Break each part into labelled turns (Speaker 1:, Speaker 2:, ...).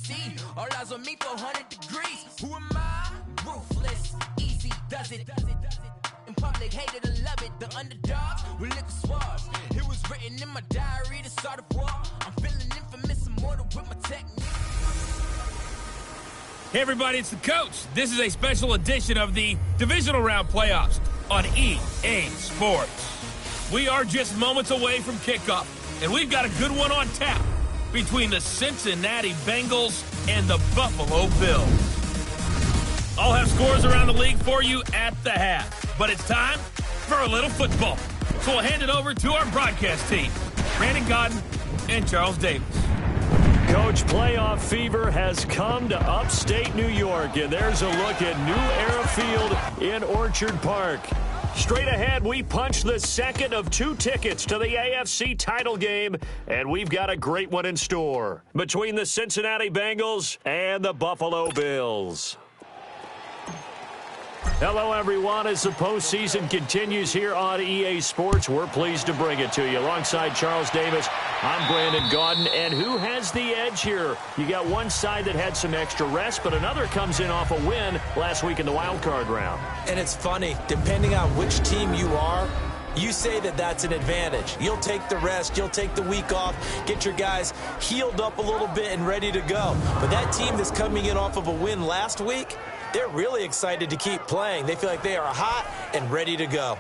Speaker 1: see. All eyes on me for 100 degrees. Who am I? Ruthless, easy, does it. In public, hated to love it. The underdogs with liquor swabs. It was written in my diary to start a war. I'm feeling infamous, immortal with my technique.
Speaker 2: Hey everybody, it's the coach. This is a special edition of the Divisional Round Playoffs on EA Sports. We are just moments away from kickoff, and we've got a good one on tap between the Cincinnati Bengals and the Buffalo Bills. I'll have scores around the league for you at the half, but it's time for a little football. So we'll hand it over to our broadcast team, Brandon Godden and Charles Davis.
Speaker 3: Coach, playoff fever has come to upstate New York, and there's a look at New Era Field in Orchard Park. Straight ahead, we punch the second of 2 tickets to the AFC title game, and we've got a great one in store between the Cincinnati Bengals and the Buffalo Bills. Hello, everyone. As the postseason continues here on EA Sports, we're pleased to bring it to you. Alongside Charles Davis, I'm Brandon Gaudin. And who has the edge here? You got one side that had some extra rest, but another comes in off a win last week in the wild card round.
Speaker 4: And it's funny, depending on which team you are, you say that that's an advantage. You'll take the rest, you'll take the week off, get your guys healed up a little bit and ready to go. But that team that's coming in off of a win last week, they're really excited to keep playing. They feel like they are hot and ready to go.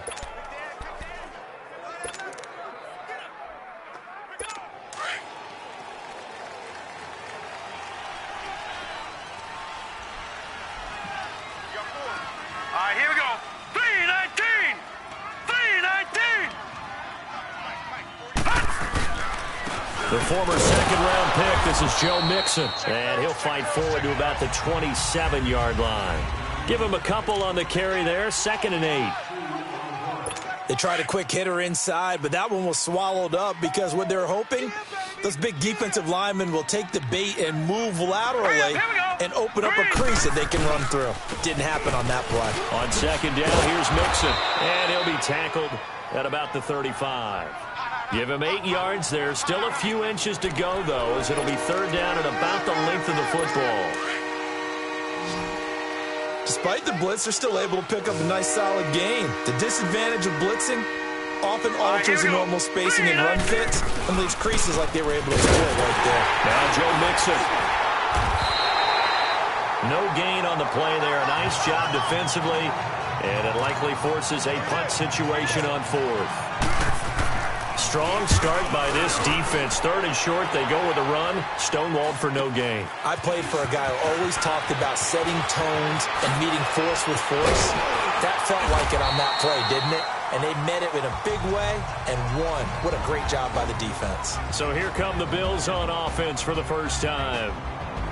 Speaker 5: All right, here we go. 319! 319!
Speaker 3: The former second-round pick, this is Joe Mixon, and he'll fight forward to about the 27-yard line. Give him a couple on the carry there, 2nd and 8.
Speaker 4: They tried a quick hitter inside, but that one was swallowed up because what they're hoping, those big defensive linemen will take the bait and move laterally and open up a crease that they can run through. Didn't happen on that play.
Speaker 3: On 2nd down, here's Mixon, and he'll be tackled at about the 35. Give him 8 yards there. Still a few inches to go, though, as it'll be 3rd down and about the length of the football.
Speaker 4: Despite the blitz, they're still able to pick up a nice, solid gain. The disadvantage of blitzing often alters the normal spacing and run fits and leaves creases like they were able to exploit right there.
Speaker 3: Now Joe Mixon. No gain on the play there. Nice job defensively, and it likely forces a punt situation on 4th. Strong start by this defense. 3rd and short, they go with a run. Stonewalled for no gain.
Speaker 4: I played for a guy who always talked about setting tones and meeting force with force. That felt like it on that play, didn't it? And they met it in a big way and won. What a great job by the defense.
Speaker 3: So here come the Bills on offense for the first time.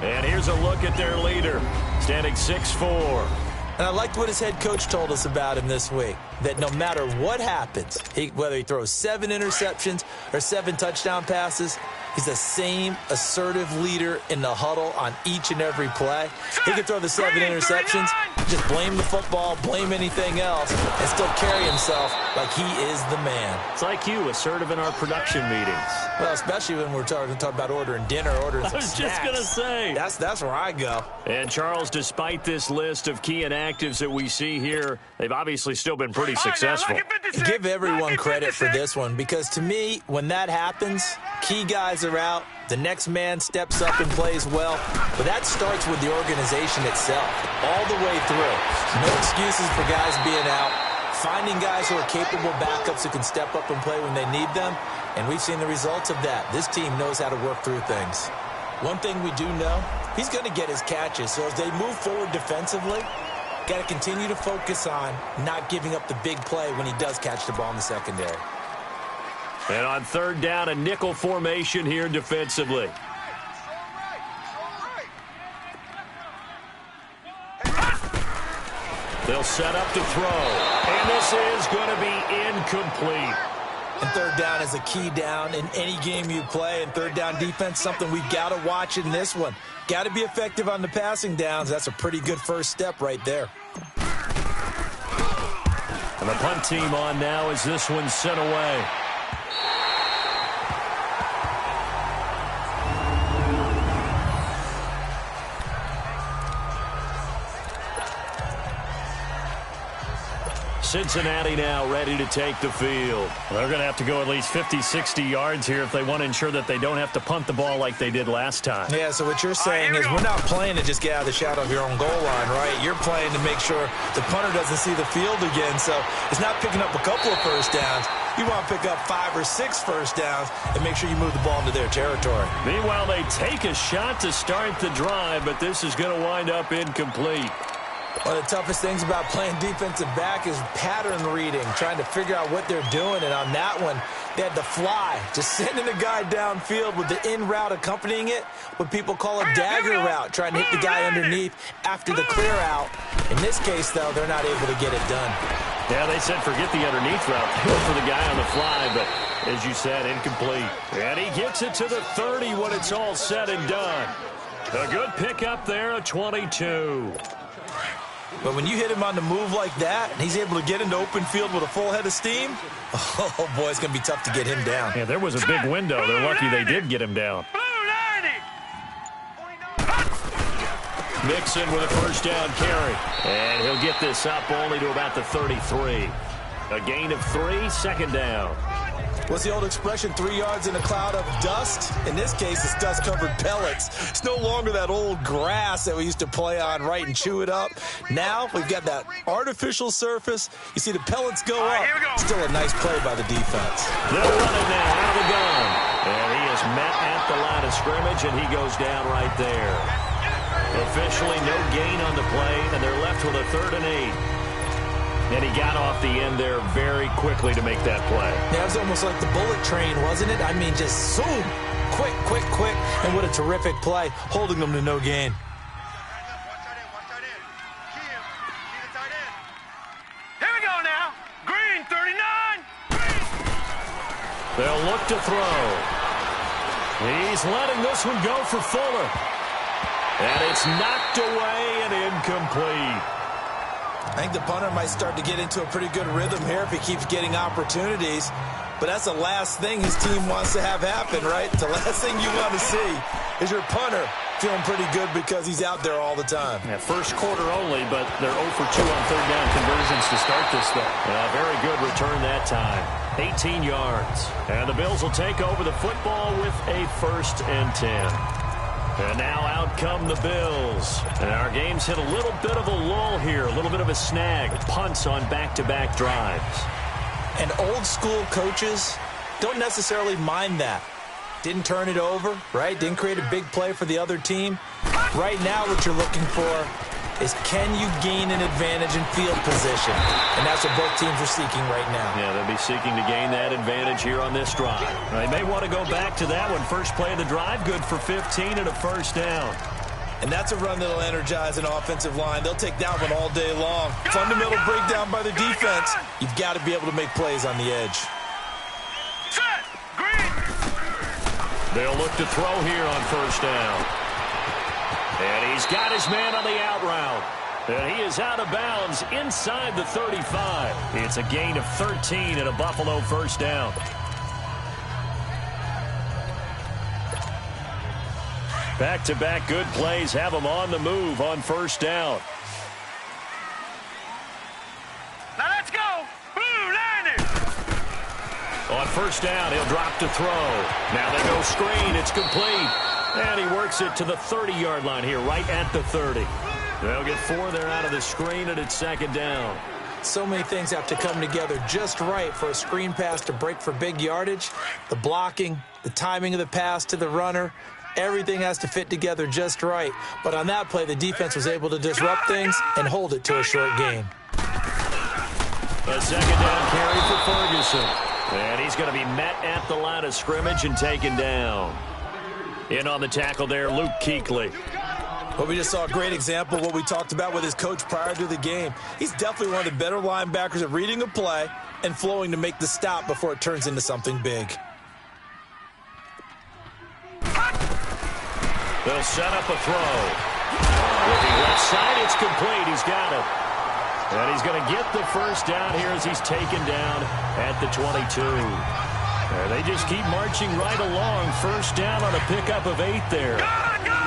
Speaker 3: And here's a look at their leader, standing 6'4".
Speaker 4: And I liked what his head coach told us about him this week, that no matter what happens, whether he throws 7 interceptions or 7 touchdown passes, he's the same assertive leader in the huddle on each and every play. He can throw the 7 interceptions, just blame the football, blame anything else, and still carry himself like he is the man.
Speaker 3: It's like you, assertive in our production meetings.
Speaker 4: Well, especially when we're talking about ordering dinner, ordering some snacks.
Speaker 3: I was just going to say.
Speaker 4: That's where I go.
Speaker 3: And, Charles, despite this list of key inactives that we see here, they've obviously still been pretty successful.
Speaker 4: Give everyone credit for this one, because to me, when that happens, key guys are out, the next man steps up and plays well, but that starts with the organization itself, all the way through. No excuses for guys being out, finding guys who are capable backups who can step up and play when they need them, and we've seen the results of that. This team knows how to work through things. One thing we do know, he's going to get his catches, so as they move forward defensively, got to continue to focus on not giving up the big play when he does catch the ball in the secondary.
Speaker 3: And on 3rd down, a nickel formation here defensively. They'll set up to throw, and this is going to be incomplete.
Speaker 4: And 3rd down is a key down in any game you play, and 3rd down defense, something we've got to watch in this one. Got to be effective on the passing downs. That's a pretty good first step right there.
Speaker 3: And the punt team on now as this one's sent away. Cincinnati now ready to take the field.
Speaker 6: They're going to have to go at least 50, 60 yards here if they want to ensure that they don't have to punt the ball like they did last time.
Speaker 4: Yeah, so what you're saying is we're not playing to just get out of the shadow of your own goal line, right? You're playing to make sure the punter doesn't see the field again. So it's not picking up a couple of first downs. You want to pick up 5 or 6 first downs and make sure you move the ball into their territory.
Speaker 3: Meanwhile, they take a shot to start the drive, but this is going to wind up incomplete.
Speaker 4: One of the toughest things about playing defensive back is pattern reading, trying to figure out what they're doing. And on that one, they had to fly, just sending a guy downfield with the in route accompanying it, what people call a dagger route, trying to hit the guy underneath after the clear out. In this case, though, they're not able to get it done.
Speaker 3: Yeah, they said forget the underneath route. Go for the guy on the fly, but as you said, incomplete. And he gets it to the 30 when it's all said and done. A good pickup there, a 22.
Speaker 4: But when you hit him on the move like that, and he's able to get into open field with a full head of steam, oh, boy, it's going to be tough to get him down.
Speaker 6: Yeah, there was a big window. They're lucky they did get him down.
Speaker 3: Mixon with a first down carry. And he'll get this up only to about the 33. A gain of 3, second down.
Speaker 4: What's the old expression, 3 yards in a cloud of dust? In this case, it's dust-covered pellets. It's no longer that old grass that we used to play on, right, and chew it up. Now we've got that artificial surface. You see the pellets go up. Still a nice play by the defense.
Speaker 3: They'll run it now out of the gun. And he is met at the line of scrimmage, and he goes down right there. Officially no gain on the play, and they're left with a 3rd and 8. And he got off the end there very quickly to make that play.
Speaker 4: Yeah, it was almost like the bullet train, wasn't it? I mean, just zoom, quick, quick, quick. And what a terrific play, holding them to no gain.
Speaker 5: Here we go now. Green, 39.
Speaker 3: They'll look to throw. He's letting this one go for Fuller. And it's knocked away and incomplete.
Speaker 4: I think the punter might start to get into a pretty good rhythm here if he keeps getting opportunities. But that's the last thing his team wants to have happen, right? The last thing you want to see is your punter feeling pretty good because he's out there all the time.
Speaker 6: Yeah, first quarter only, but they're 0 for 2 on 3rd down conversions to start this thing.
Speaker 3: Very good return that time. 18 yards. And the Bills will take over the football with a 1st and 10. And now out come the Bills. And our game's hit a little bit of a lull here, a little bit of a snag. Punts on back-to-back drives.
Speaker 4: And old school coaches don't necessarily mind that. Didn't turn it over, right? Didn't create a big play for the other team. Right now what you're looking for is can you gain an advantage in field position? And that's what both teams are seeking right now.
Speaker 3: Yeah, they'll be seeking to gain that advantage here on this drive. They may want to go back to that one. First play of the drive, good for 15 and a 1st down.
Speaker 4: And that's a run that'll energize an offensive line. They'll take that one all day long. Fundamental breakdown by the defense. You've got to be able to make plays on the edge.
Speaker 5: Set. Green.
Speaker 3: They'll look to throw here on 1st down. And he's got his man on the out route. And he is out of bounds inside the 35. It's a gain of 13 and a Buffalo 1st down. Back-to-back good plays have him on the move on 1st down.
Speaker 5: Now let's go. Blue Niners.
Speaker 3: On 1st down, he'll drop to throw. Now they go screen. It's complete. And he works it to the 30-yard line here, right at the 30. They'll get 4 there out of the screen, and it's 2nd down.
Speaker 4: So many things have to come together just right for a screen pass to break for big yardage. The blocking, the timing of the pass to the runner, everything has to fit together just right. But on that play, the defense was able to disrupt things and hold it to a short gain.
Speaker 3: A 2nd down carry for Ferguson. And he's going to be met at the line of scrimmage and taken down. In on the tackle there, Luke Kuechly.
Speaker 4: Well, we just saw a great example of what we talked about with his coach prior to the game. He's definitely one of the better linebackers at reading a play and flowing to make the stop before it turns into something big.
Speaker 3: They'll set up a throw. Looking left side, it's complete. He's got it. And he's going to get the 1st down here as he's taken down at the 22. They just keep marching right along. 1st down on a pickup of 8 there.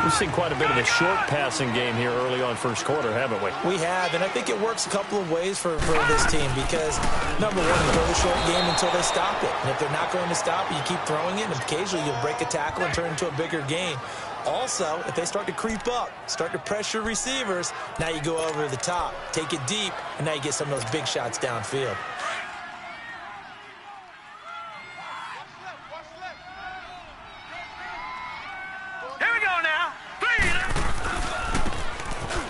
Speaker 6: We've seen quite a bit of a short passing game here early on first quarter, haven't we?
Speaker 4: We have, and I think it works a couple of ways for this team because, number one, you throw the short game until they stop it. And if they're not going to stop it, you keep throwing it, and occasionally you'll break a tackle and turn it into a bigger gain. Also, if they start to creep up, start to pressure receivers, now you go over the top, take it deep, and now you get some of those big shots downfield.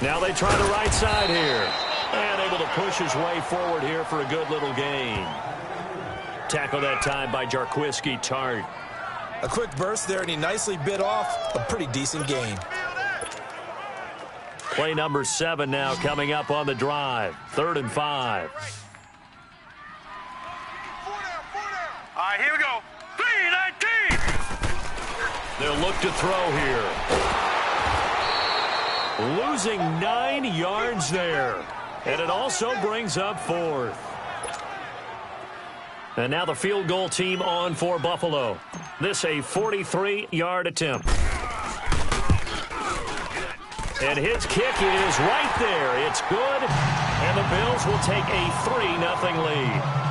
Speaker 3: Now they try the right side here. And able to push his way forward here for a good little gain. Tackle that time by Jarquiski Tartt.
Speaker 4: A quick burst there, and he nicely bit off a pretty decent gain.
Speaker 3: Play number 7 now coming up on the drive. 3rd and 5.
Speaker 5: All right, here we go. 3-19.
Speaker 3: They'll look to throw here. Losing 9 yards there. And it also brings up 4th. And now the field goal team on for Buffalo. This a 43-yard attempt. And his kick is right there. It's good. And the Bills will take a 3-0 lead.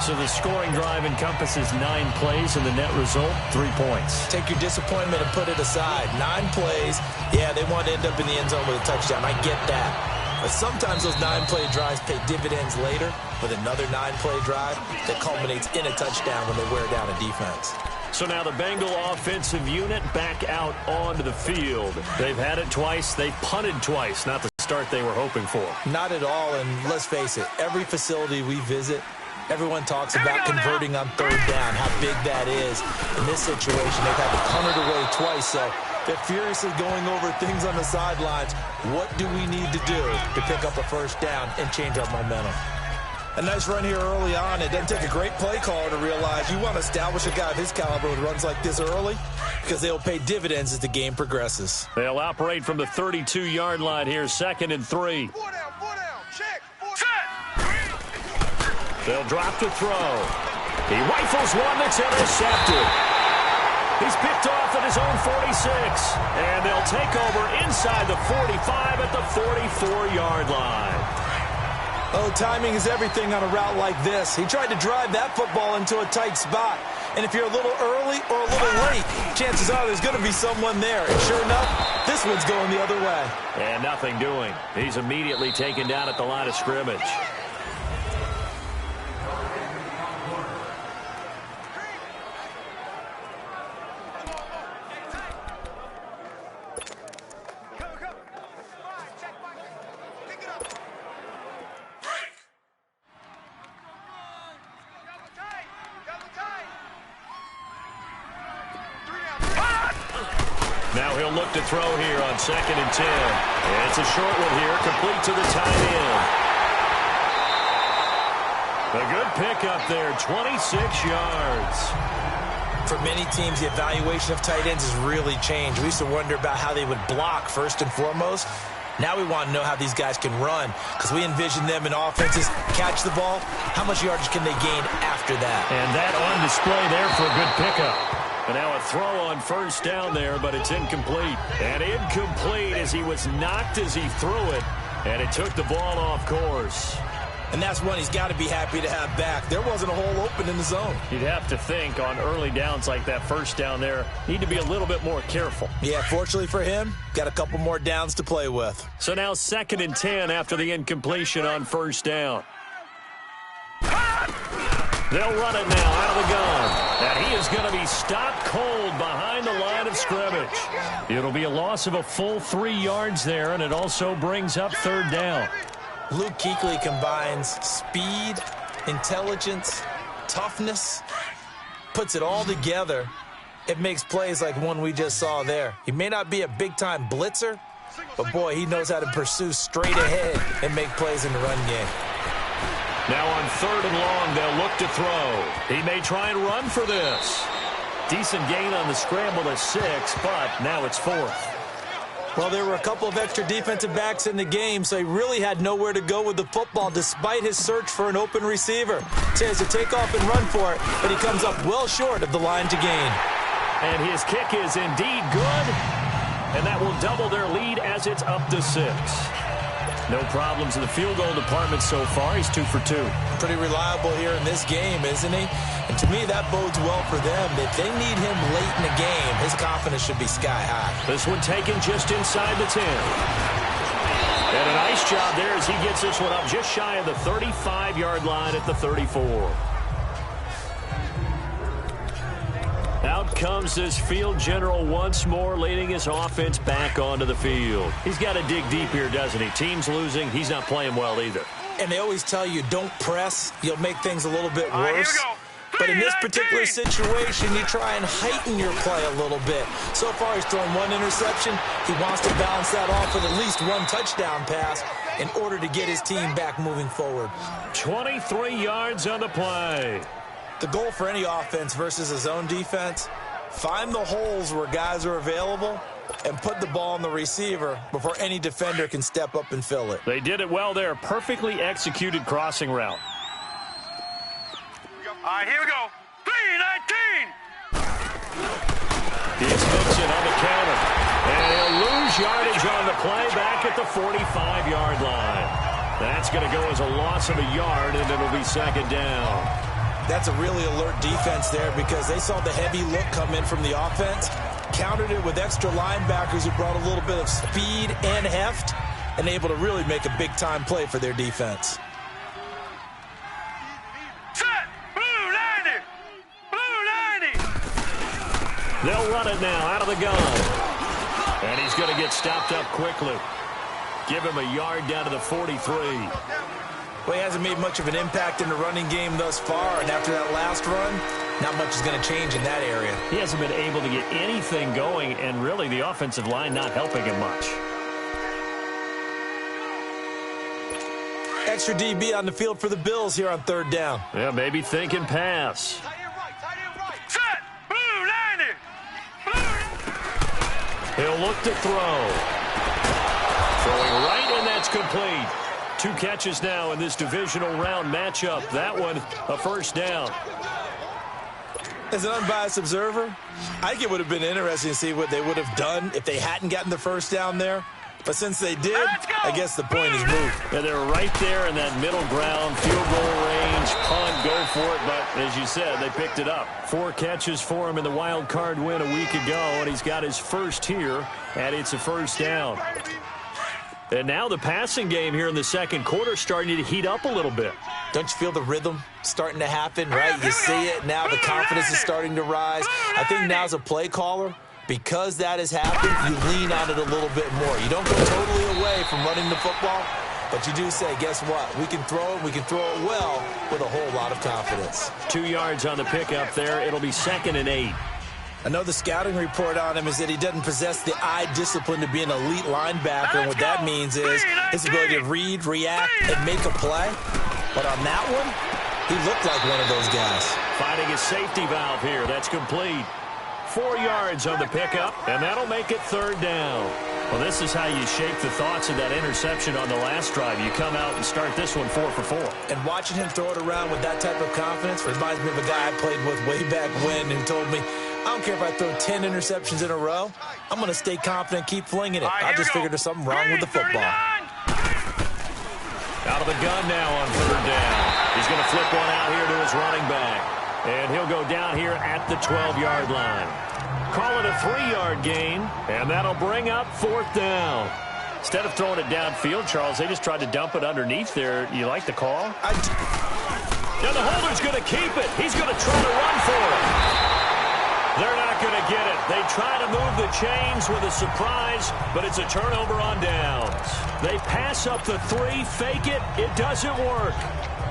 Speaker 3: So the scoring drive encompasses 9 plays, and the net result, 3 points.
Speaker 4: Take your disappointment and put it aside. 9 plays. Yeah, they want to end up in the end zone with a touchdown. I get that. But sometimes those 9-play drives pay dividends later with another 9-play drive that culminates in a touchdown when they wear down a defense.
Speaker 3: So now the Bengal offensive unit back out onto the field. They've had it twice. They've punted twice. Not the start they were hoping for.
Speaker 4: Not at all, and let's face it, every facility we visit, everyone talks about converting on 3rd down, how big that is. In this situation, they've had to punt it away twice, so they're furiously going over things on the sidelines. What do we need to do to pick up a 1st down and change our momentum? A nice run here early on. It doesn't take a great play caller to realize you want to establish a guy of his caliber with runs like this early because they'll pay dividends as the game progresses.
Speaker 3: They'll operate from the 32-yard line here, 2nd and 3.
Speaker 5: 4 down, check.
Speaker 3: They'll drop to throw. He rifles one that's intercepted. He's picked off at his own 46. And they'll take over inside the 45 at the 44-yard line.
Speaker 4: Oh, timing is everything on a route like this. He tried to drive that football into a tight spot. And if you're a little early or a little late, chances are there's going to be someone there. And sure enough, this one's going the other way.
Speaker 3: And nothing doing. He's immediately taken down at the line of scrimmage. Now he'll look to throw here on 2nd and 10. And it's a short one here, complete to the tight end. A good pickup there, 26 yards.
Speaker 4: For many teams, the evaluation of tight ends has really changed. We used to wonder about how they would block first and foremost. Now we want to know how these guys can run because we envision them in offenses catch the ball. How much yardage can they gain after that?
Speaker 3: And that on display there for a good pickup. And now a throw on 1st down there, but it's incomplete. And incomplete as he was knocked as he threw it. And it took the ball off course.
Speaker 4: And that's one he's got to be happy to have back. There wasn't a hole open in the zone.
Speaker 3: You'd have to think on early downs like that 1st down there, need to be a little bit more careful.
Speaker 4: Yeah, fortunately for him, got a couple more downs to play with.
Speaker 3: So now 2nd and 10 after the incompletion on 1st down. They'll run it now out of the gun. And he is going to be stopped cold behind the line of scrimmage. It'll be a loss of a full 3 yards there, and it also brings up 3rd down.
Speaker 4: Luke Kuechly combines speed, intelligence, toughness, puts it all together. It makes plays like one we just saw there. He may not be a big-time blitzer, but, boy, he knows how to pursue straight ahead and make plays in the run game.
Speaker 3: Now on 3rd and long, they'll look to throw. He may try and run for this. Decent gain on the scramble to 6, but now it's 4th.
Speaker 4: Well, there were a couple of extra defensive backs in the game, so he really had nowhere to go with the football despite his search for an open receiver. So he has to take off and run for it, but he comes up well short of the line to gain.
Speaker 3: And his kick is indeed good. and that will double their lead as it's up to 6. No problems in the field goal department so far. He's 2 for 2.
Speaker 4: Pretty reliable here in this game, isn't he? And to me, that bodes well for them. If they need him late in the game, his confidence should be sky high.
Speaker 3: This one taken just inside the 10. And a nice job there as he gets this one up just shy of the 35-yard line at the 34. Out comes this field general once more, leading his offense back onto the field. He's got to dig deep here, doesn't he? Team's losing. He's not playing well either.
Speaker 4: And they always tell you, don't press. You'll make things a little bit
Speaker 5: All right, here
Speaker 4: worse.
Speaker 5: we go.
Speaker 4: But in this
Speaker 5: 3-19.
Speaker 4: particular situation, you try and heighten your play a little bit. So far, he's thrown 1 interception. He wants to balance that off with at least 1 touchdown pass in order to get his team back moving forward.
Speaker 3: 23 yards on the play.
Speaker 4: The goal for any offense versus a zone defense, find the holes where guys are available and put the ball on the receiver before any defender can step up and fill it.
Speaker 3: They did it well there. Perfectly executed crossing route.
Speaker 5: All right, here we go. 3-19.
Speaker 3: He's Mixon on the counter. And he'll lose yardage on the play back at the 45-yard line. That's going to go as a loss of a yard, and it'll be 2nd down.
Speaker 4: That's a really alert defense there because they saw the heavy look come in from the offense, countered it with extra linebackers who brought a little bit of speed and heft, and able to really make a big-time play for their defense.
Speaker 5: Set. Blue 90. Blue 90.
Speaker 3: They'll run it now out of the gun. And he's going to get stopped up quickly. Give him a yard down to the 43.
Speaker 4: Well, he hasn't made much of an impact in the running game thus far, and after that last run, not much is going to change in that area.
Speaker 3: He hasn't been able to get anything going, and really the offensive line not helping him much.
Speaker 4: Extra DB on the field for the Bills here on 3rd down.
Speaker 3: Yeah, maybe thinking pass.
Speaker 5: Set. Blue 90. Blue.
Speaker 3: He'll look to throw. Throwing right, and that's complete. 2 catches now in this divisional round matchup. That one, a 1st down.
Speaker 4: As an unbiased observer, I think it would have been interesting to see what they would have done if they hadn't gotten the 1st down there. But since they did, I guess the point is moved.
Speaker 3: Yeah, they're right there in that middle ground, field goal range, punt, go for it. But as you said, they picked it up. 4 catches for him in the wild card win a week ago, and he's got his first here, and it's a 1st down. And now the passing game here in the 2nd quarter starting to heat up a little bit.
Speaker 4: Don't you feel the rhythm starting to happen, right? You see it. Now the confidence is starting to rise. I think now as a play caller, because that has happened, you lean on it a little bit more. You don't go totally away from running the football, but you do say, guess what? We can throw it. We can throw it well with a whole lot of confidence.
Speaker 3: 2 yards on the pickup there. It'll be 2nd and 8.
Speaker 4: I know the scouting report on him is that he doesn't possess the eye discipline to be an elite linebacker, and what that means is his ability to read, react, and make a play. But on that one, he looked like one of those guys.
Speaker 3: Finding his safety valve here. That's complete. 4 yards on the pickup, and that'll make it 3rd down. Well, this is how you shape the thoughts of that interception on the last drive. You come out and start this one 4 for 4.
Speaker 4: And watching him throw it around with that type of confidence reminds me of a guy I played with way back when who told me, I don't care if I throw 10 interceptions in a row. I'm going to stay confident, keep flinging it. I just figured there's something wrong with the football.
Speaker 3: Out of the gun now on 3rd down. He's going to flip one out here to his running back. And he'll go down here at the 12-yard line. Call it a 3-yard gain, and that'll bring up 4th down. Instead of throwing it downfield, Charles, they just tried to dump it underneath there. You like the call? Now the holder's going to keep it. He's going to try to run for it. They're not going to get it. They try to move the chains with a surprise, but it's a turnover on downs. They pass up the 3, fake it. It doesn't work.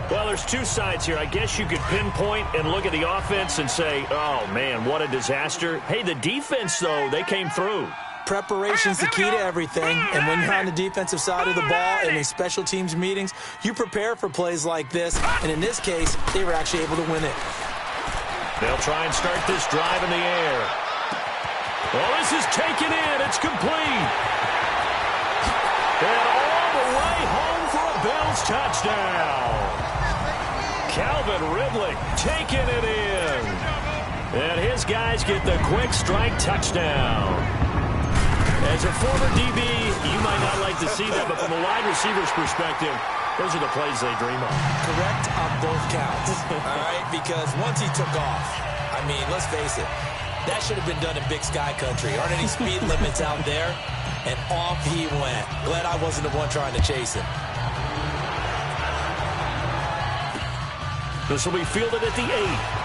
Speaker 3: Well, there's 2 sides here. I guess you could pinpoint and look at the offense and say, oh, man, what a disaster. Hey, the defense, though, they came through.
Speaker 4: Preparation's the key to everything, and when you're on the defensive side of the ball in these special teams meetings, you prepare for plays like this, and in this case, they were actually able to win it.
Speaker 3: They'll try and start this drive in the air. Well, this is taken in. It's complete. And all the way home for a Bills touchdown. Calvin Ridley taking it in. And his guys get the quick strike touchdown. As a former DB, you might not like to see that, but from a wide receiver's perspective, those are the plays they dream of.
Speaker 4: Correct on both counts, all right? Because once he took off, I mean, let's face it, that should have been done in Big Sky Country. Aren't any speed limits out there? And off he went. Glad I wasn't the one trying to chase him.
Speaker 3: This will be fielded at the 8.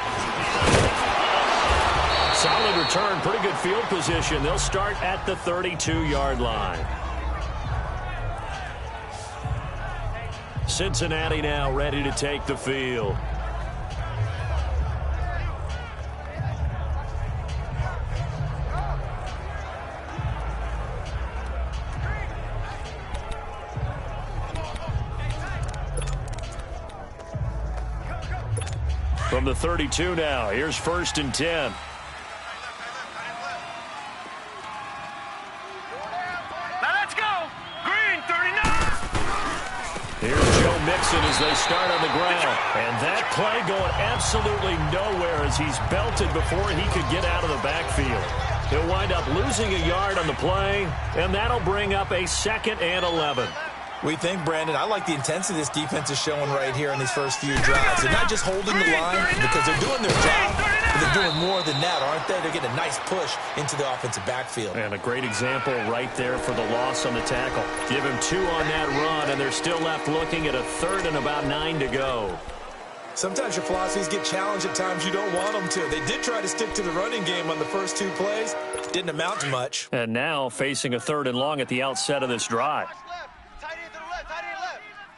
Speaker 3: Solid return, pretty good field position. They'll start at the 32-yard line. Cincinnati now ready to take the field. From the 32 now, here's 1st and 10. As they start on the ground. And that play going absolutely nowhere as he's belted before he could get out of the backfield. He'll wind up losing a yard on the play, and that'll bring up a 2nd and 11.
Speaker 4: We think, Brandon, I like the intensity this defense is showing right here in these first few drives. They're not just holding the line because they're doing their job, but they're doing more than that, aren't they? They're getting a nice push into the offensive backfield.
Speaker 3: And a great example right there for the loss on the tackle. Give him 2 on that run, and they're still left looking at a 3rd and about 9 to go.
Speaker 4: Sometimes your philosophies get challenged at times you don't want them to. They did try to stick to the running game on the first 2 plays. Didn't amount to much.
Speaker 3: And now facing a 3rd and long at the outset of this drive.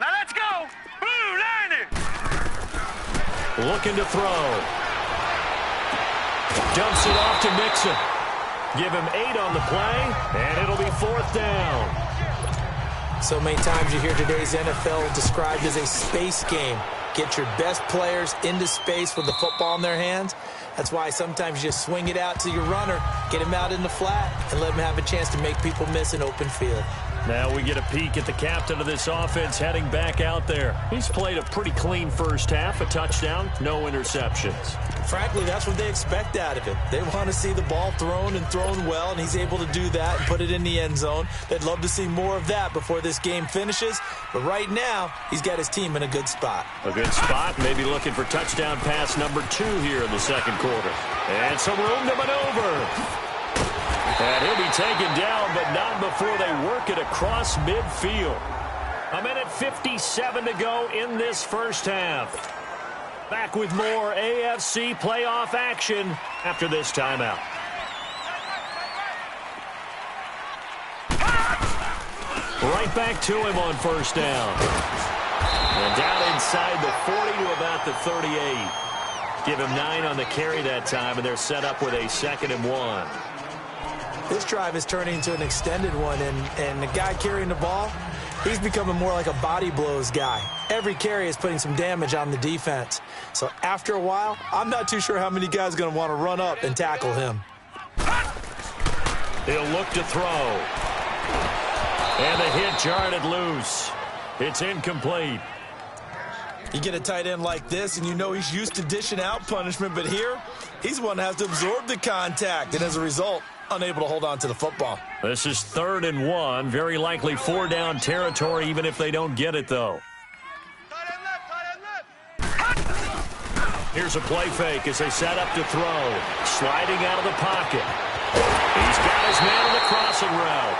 Speaker 5: Now let's go. Blue, Niners.
Speaker 3: Looking to throw. Dumps it off to Mixon. Give him 8 on the play, and it'll be 4th down.
Speaker 4: So many times you hear today's NFL described as a space game. Get your best players into space with the football in their hands. That's why sometimes you just swing it out to your runner, get him out in the flat, and let him have a chance to make people miss an open field.
Speaker 3: Now we get a peek at the captain of this offense heading back out there. He's played a pretty clean first half, a touchdown, no interceptions.
Speaker 4: Frankly, that's what they expect out of him. They want to see the ball thrown and thrown well, and he's able to do that and put it in the end zone. They'd love to see more of that before this game finishes, but right now, he's got his team in a good spot.
Speaker 3: A good spot, maybe looking for touchdown pass number 2 here in the 2nd quarter. And some room to maneuver. And he'll be taken down, but not before they work it across midfield. 1:57 to go in this first half. Back with more AFC playoff action after this timeout. Right back to him on 1st down. And down inside the 40 to about the 38. Give him 9 on the carry that time, and they're set up with a 2nd and 1.
Speaker 4: This drive is turning into an extended one, and the guy carrying the ball, he's becoming more like a body blows guy. Every carry is putting some damage on the defense. So after a while, I'm not too sure how many guys are going to want to run up and tackle him.
Speaker 3: He'll look to throw. And the hit jarred it loose. It's incomplete.
Speaker 4: You get a tight end like this, and you know he's used to dishing out punishment, but here, he's one that has to absorb the contact, and as a result, unable to hold on to the football.
Speaker 3: This is 3rd and 1. Very likely 4-down territory, even if they don't get it, though. Here's a play fake as they set up to throw. Sliding out of the pocket. He's got his man on the crossing route.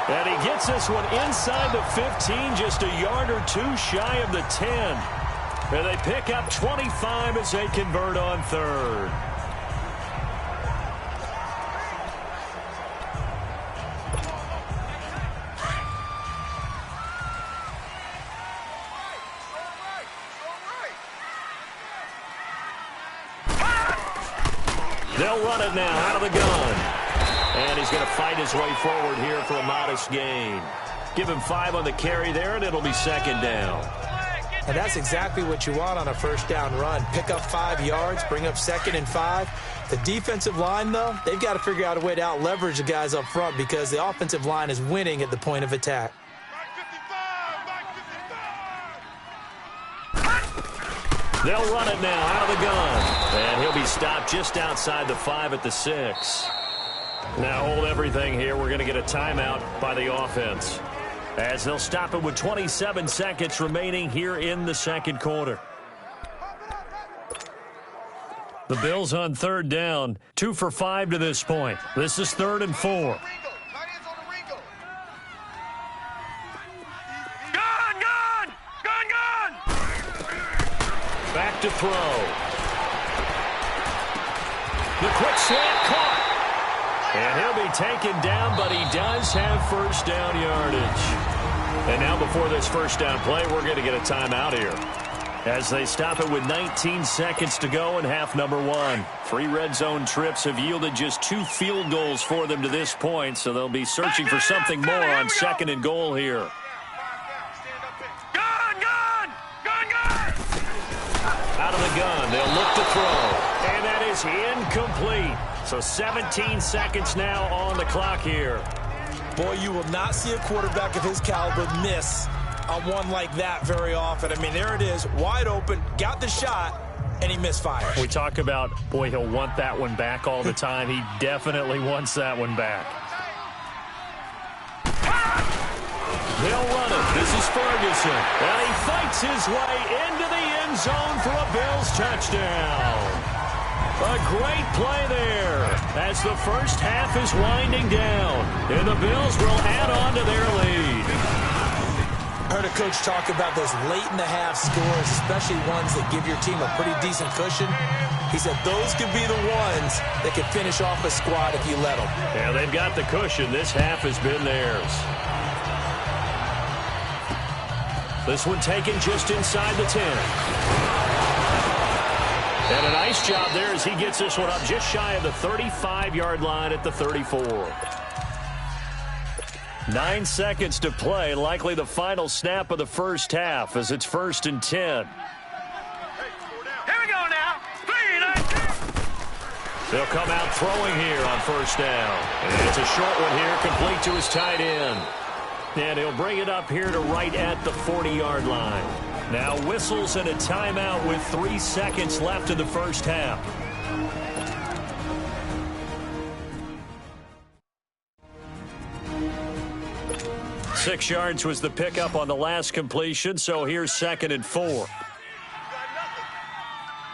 Speaker 3: And he gets this one inside the 15, just a yard or 2 shy of the 10. And they pick up 25 as they convert on 3rd. They'll run it now out of the gun. And he's going to fight his way forward here for a modest gain. Give him 5 on the carry there, and it'll be 2nd down.
Speaker 4: And that's exactly what you want on a 1st down run. Pick up 5 yards, bring up 2nd and 5. The defensive line, though, they've got to figure out a way to out-leverage the guys up front because the offensive line is winning at the point of attack.
Speaker 3: They'll run it now out of the gun. And he'll be stopped just outside the 5 at the 6. Now hold everything here. We're going to get a timeout by the offense, as they'll stop it with 27 seconds remaining here in the second quarter. The Bills on third down, 2 for 5 to this point. This is 3rd and 4. Back to throw. The quick slant caught. And he'll be taken down, but he does have first down yardage. And now before this first down play, we're going to get a timeout here, as they stop it with 19 seconds to go in half number 1. 3 red zone trips have yielded just 2 field goals for them to this point, so they'll be searching for something more on 2nd and goal here. Out of the gun, they'll look to throw, and that is incomplete. So 17 seconds now on the clock here.
Speaker 4: Boy, you will not see a quarterback of his caliber miss on one like that very often. I mean, there it is, wide open, got the shot, and he misfired.
Speaker 3: We talk about, boy, he'll want that one back all the time. He definitely wants that one back. They'll run it. This is Ferguson. And he fights his way into the end zone for a Bills touchdown. A great play there as the first half is winding down. And the Bills will add on to their lead.
Speaker 4: I heard a coach talk about those late-in-the-half scores, especially ones that give your team a pretty decent cushion. He said those could be the ones that could finish off a squad if you let them.
Speaker 3: Yeah, they've got the cushion. This half has been theirs. This one taken just inside the 10. And a nice job there as he gets this one up just shy of the 35-yard line at the 34. 9 seconds to play, likely the final snap of the first half as it's 1st and 10.
Speaker 5: Here we go now. 3-19.
Speaker 3: They'll come out throwing here on first down. And it's a short one here, complete to his tight end. And he'll bring it up here to right at the 40-yard line. Now whistles and a timeout with 3 seconds left in the first half. Six yards was the pickup on the last completion, so here's 2nd and 4.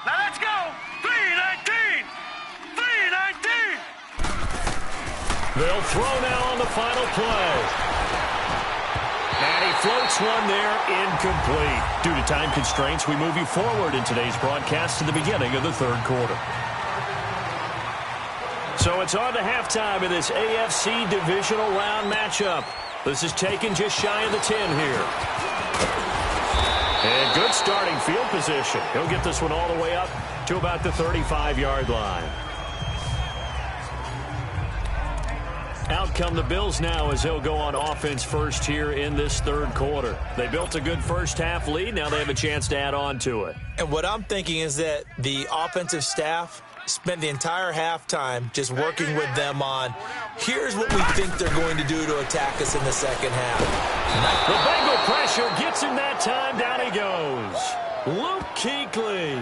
Speaker 5: Now let's go. 3-19. 3-19.
Speaker 3: They'll throw now on the final play. And he floats one there, incomplete. Due to time constraints, we move you forward in today's broadcast to the beginning of the third quarter. So it's on to halftime in this AFC divisional round matchup. This is taken just shy of the 10 here. And good starting field position. He'll get this one all the way up to about the 35-yard line. Out come the Bills now as they'll go on offense first here in this third quarter. They built a good first half lead. Now they have a chance to add on to it.
Speaker 4: And what I'm thinking is that the offensive staff spent the entire halftime just working with them on, here's what we think they're going to do to attack us in the second half.
Speaker 3: The Bengal pressure gets him that time. Down he goes. Luke Kuechly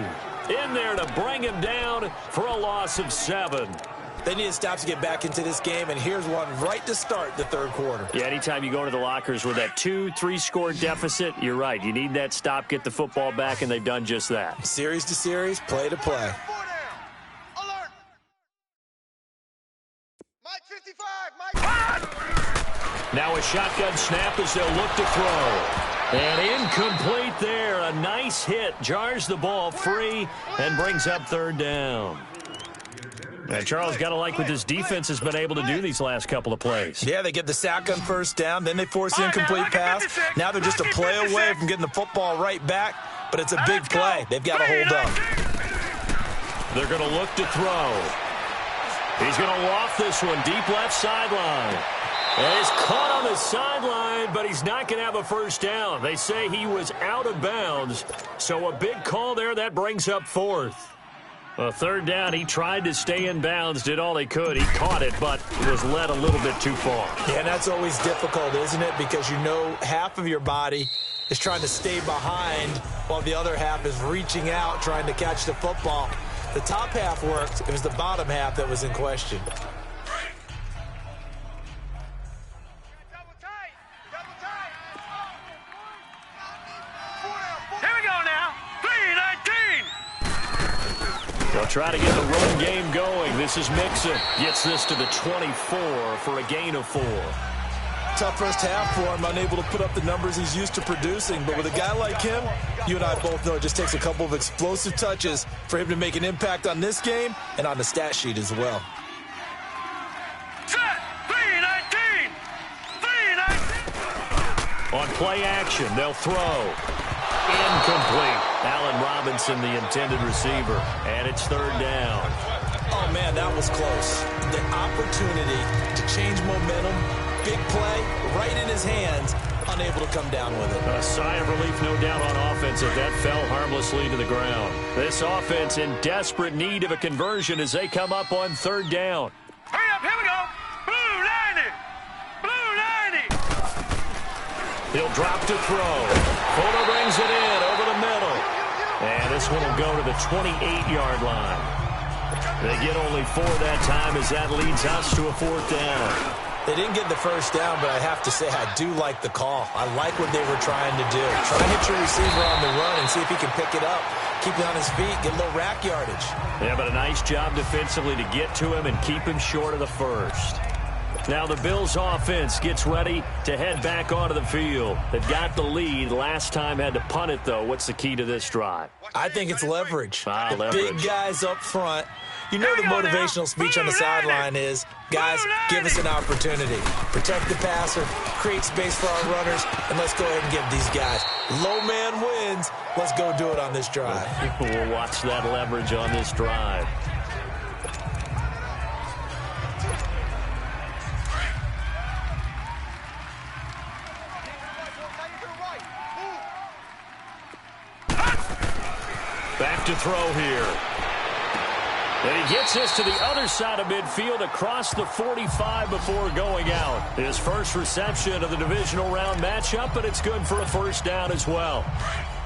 Speaker 3: in there to bring him down for a loss of 7.
Speaker 4: They need to stop to get back into this game, and here's one right to start the third quarter.
Speaker 3: Yeah, anytime you go to the lockers with that 2-3 score deficit, you're right. You need that stop, get the football back, and they've done just that.
Speaker 4: Series to series, play to play.
Speaker 5: Alert. Mike 55, Mike.
Speaker 3: Now a shotgun snap as they'll look to throw. And incomplete there. A nice hit. Jars the ball free and brings up third down. And Charles, got to like what this defense has been able to do these last couple of plays.
Speaker 4: Yeah, they get the sack on first down, then they force the incomplete pass. Now they're just a play away from getting the football right back, but it's a big play. They've got to hold up.
Speaker 3: They're going to look to throw. He's going to loft this one deep left sideline. And he's caught on the sideline, but he's not going to have a first down. They say he was out of bounds, so a big call there. That brings up 4th. A third down, he tried to stay in bounds, did all he could. He caught it, but was led a little bit too far.
Speaker 4: Yeah, and that's always difficult, isn't it? Because you know half of your body is trying to stay behind while the other half is reaching out, trying to catch the football. The top half worked. It was the bottom half that was in question.
Speaker 3: try to get the run game going. This is Mixon. Gets this to the 24 for a gain of 4.
Speaker 4: Tough first half for him, unable to put up the numbers he's used to producing. But with a guy like him, you and I both know it just takes a couple of explosive touches for him to make an impact on this game and on the stat sheet as well.
Speaker 5: Set! 3-19! 3-19!
Speaker 3: On play action, they'll throw. Incomplete. Allen Robinson, the intended receiver. And it's 3rd down.
Speaker 4: Oh, man, that was close. The opportunity to change momentum, big play, right in his hands, unable to come down with it.
Speaker 3: A sigh of relief, no doubt, on offense if that fell harmlessly to the ground. This offense in desperate need of a conversion as they come up on 3rd down.
Speaker 5: Hurry up, here we go! Blue 90! Blue 90!
Speaker 3: He'll drop to throw. Fuller brings it in over the middle. And this one will go to the 28-yard line. They get only 4 that time as that leads us to a 4th down.
Speaker 4: They didn't get the first down, but I have to say I do like the call. I like what they were trying to do. Try to hit your receiver on the run and see if he can pick it up. Keep it on his feet, get a little rack yardage.
Speaker 3: Yeah, but a nice job defensively to get to him and keep him short of the first. Now the Bills offense gets ready to head back onto the field. They've got the lead. Last time had to punt it, though. What's the key to this drive?
Speaker 4: I think it's leverage. The
Speaker 3: leverage.
Speaker 4: Big guys up front. You know the motivational speech on the sideline is, guys, give us an opportunity. Protect the passer, create space for our runners, and let's go ahead and give these guys. Low man wins. Let's go do it on this drive.
Speaker 3: We'll watch that leverage on this drive. Back to throw here. And he gets this to the other side of midfield across the 45 before going out. His first reception of the divisional round matchup, but it's good for a 1st down as well.